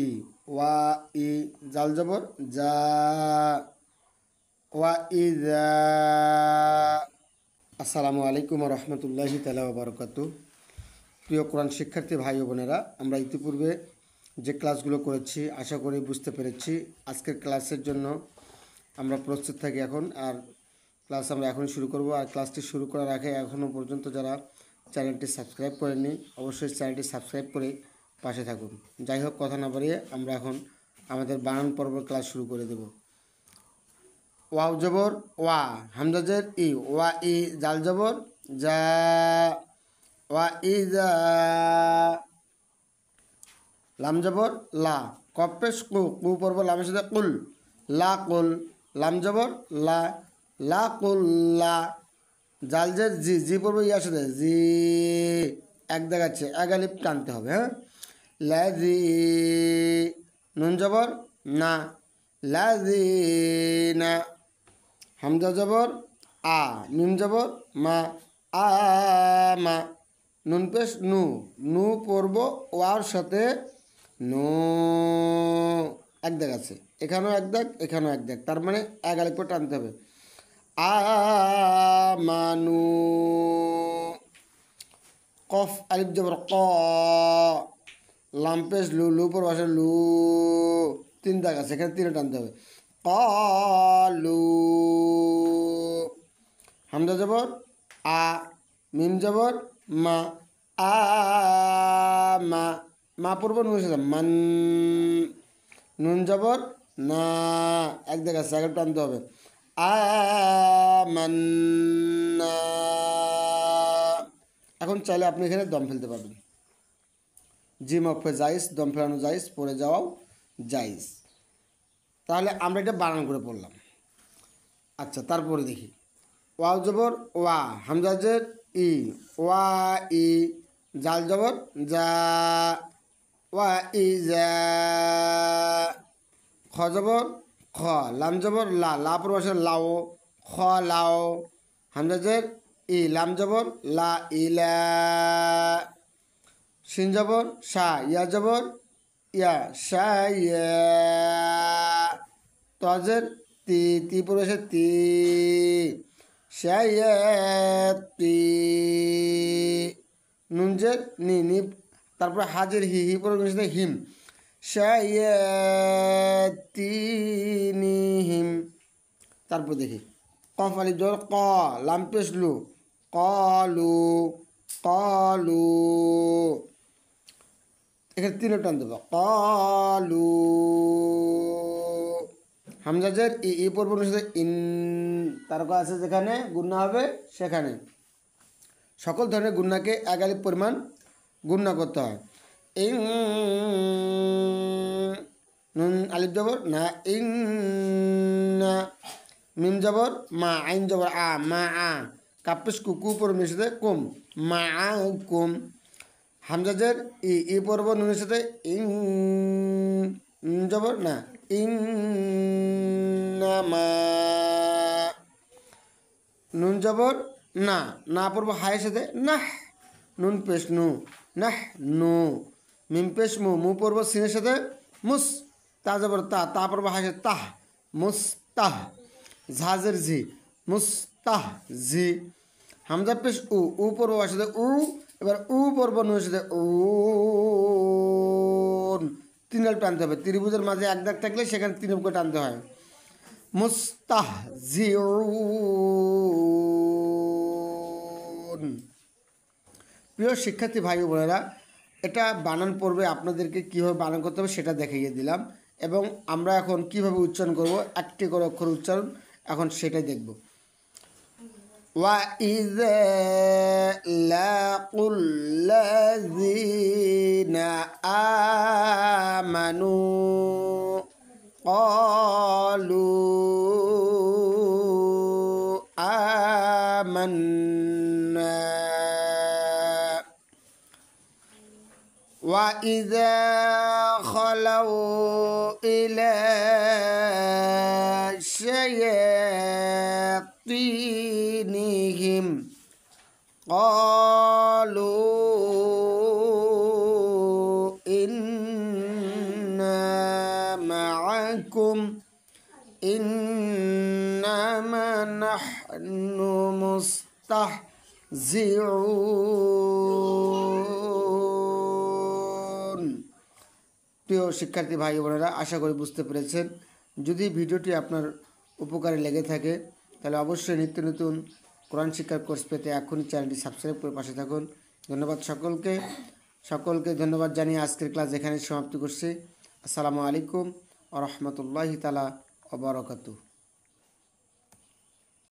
ই ওয়া ই জাল জবর যা ওয়া ইযা। আসসালামু আলাইকুম ওয়া রাহমাতুল্লাহি তাআলা ওয়া বারাকাতুহু। প্রিয় কোরআন শিক্ষার্থী ভাই ও বোনেরা, আমরা ইতিপূর্বে যে ক্লাসগুলো করেছি আশা করি বুঝতে পেরেছি। আজকের ক্লাসের জন্য আমরা প্রস্তুত থাকি এখন। আর ক্লাস আমরা এখনই শুরু করব। আর ক্লাসটি শুরু করার আগে এখনও পর্যন্ত যারা চ্যানেলটি সাবস্ক্রাইব করেননি অবশ্যই চ্যানেলটি সাবস্ক্রাইব করে পাশে থাকুন। যাই হোক, কথা না বাড়িয়ে আমরা এখন আমাদের বানান পর্ব ক্লাস শুরু করে দেব। ওয়াও জবর ওয়া, হামজাজের ই, ওয়া ই জাল জবর যা, ওয়া ইযা। লাম জবর লা, কফ পেশ কু, কু পর্ব লামের সাথে কুল, লা কুল। লাম জবর লা, লা কুল লা। জালজের জি, জি পর্ব ইয়ার সাথে জি, এক দেখাচ্ছে, এক আলিফ টানতে হবে। হ্যাঁ, লাজি। নুন জবর না, লাজি না। হামজা জবর আ, মিম জবর মা, আ মা। নুন পেশ নু, নু পড়ব ওয়ার সাথে নু, এক দাগ আছে, এখানেও এক দাগ এখানেও এক দাগ, তার মানে এক আলিফ করে টানতে হবে। আমানু। কফ আলিফ জবর ক, লাম পেশ লু, লু পর বসে লু, তিন দাগ আছে, এখানে তিনে টানতে হবে। কলু। হামজা জবর আ, মিম জবর মা, আ মা। মা পূর্ব নুন সাথে মান। নুন জবর না, এক দেখ আছে, আগে টানতে হবে। আমান্না। এখন চাইলে আপনি এখানে দম ফেলতে পারবেন। জিম অক্ষে জাইজ, দম ফেলানো জাইজ, পড়ে যাওয়াও জাইজ। তাহলে আমরা এটা বানান করে পড়লাম। আচ্ছা, তারপরে দেখি। ওয়াও জবর ওয়া, হামজাজের ই, ওয়া ই জাল জবর যা, ওয়া ইযা। খ জবর খ, লাম জবর লা, লা পর বসে লাও, খ লাও। হামজাজের ই, লাম জবর লা, ইলা। শিন জবর শা, ইয়া জবর ইয়া, শা ইয়া। তজের তি, তি পর বসে তি, শায়াতি। নুনজের নি, নি তারপর হাজের হি, হি পর বসে হিম, শায়াতিনিহিম। তারপর দেখি। কফ আলিফ জবর ক, লাম পেশ লু, কলু, কলু। এখানে তিনও টান দেবো, কলু। হামজাজের ই, ই পর্ব সাথে ইন, তারকা আছে যেখানে গুন্না হবে সেখানে। সকল ধরনের গুন্নাকে এক আলিফ পরিমাণ গুন্না করতে হয়। ইং, নুন আলিফ জবর না, ইং না। মিম জবর মা, আইন জবর আ, মা আ। কাপ্পেশ কুকু পর্বের সাথে কুম, মা আ কুম। হামজাজের ই, ই পর্ব নুনের সাথে ইং, নুন জবর না, ইং নামা। নুন জবর না, না পড়ব হায়ের সাথে নাহ, নুন পেশ নু, নাহ নু। মিম পেশ মু, মু পড়ব সিনের সাথে মুস, তা জবর তা, তা পড়ব হায়ের সাথে তাহ, মুস্তাহ। ঝাজের ঝি, মুস্তাহ ঝি। হামজা পেশ উ, উ পড়ব হায়ের সাথে উ, এবার উ পড়ব নুনের সাথে উ, তিন আলিফ টানতে হবে। ত্রিভুজের মাঝে এক দাগ থাকলে সেখানে তিন আলিফ করে টানতে হয়। মুস্তাহজিউন। প্রিয় শিক্ষার্থী ভাই ও বোনেরা, এটা বানান পড়বে, আপনাদেরকে কীভাবে বানান করতে হবে সেটা দেখিয়ে দিলাম, এবং আমরা এখন কিভাবে উচ্চারণ করব, একটি করে অক্ষর উচ্চারণ এখন সেটাই দেখব। وَإِذَا لَقُوا الَّذِينَ آمَنُوا قَالُوا آمَنَّا وَإِذَا خَلَوْا إِلَى شَيَاطِينِهِمْ قَالُوا إِنَّا عليكم إنما نحن مستهزئون প্রিয় শিক্ষার্থী ভাই বোনেরা, আশা করি বুঝতে পেরেছেন। যদি ভিডিওটি আপনার উপকারে লেগে থাকে তাহলে অবশ্যই নিত্য নতুন কোরআন শিক্ষার কোর্স পেতে এখনই চ্যানেলটি সাবস্ক্রাইব করে পাশে থাকুন। ধন্যবাদ সকলকে ধন্যবাদ জানিয়ে আজকের ক্লাস এখানে সমাপ্তি করছি। আসসালামু আলাইকুম ওয়া রাহমাতুল্লাহি তাআলা ওয়া বারাকাতুহু।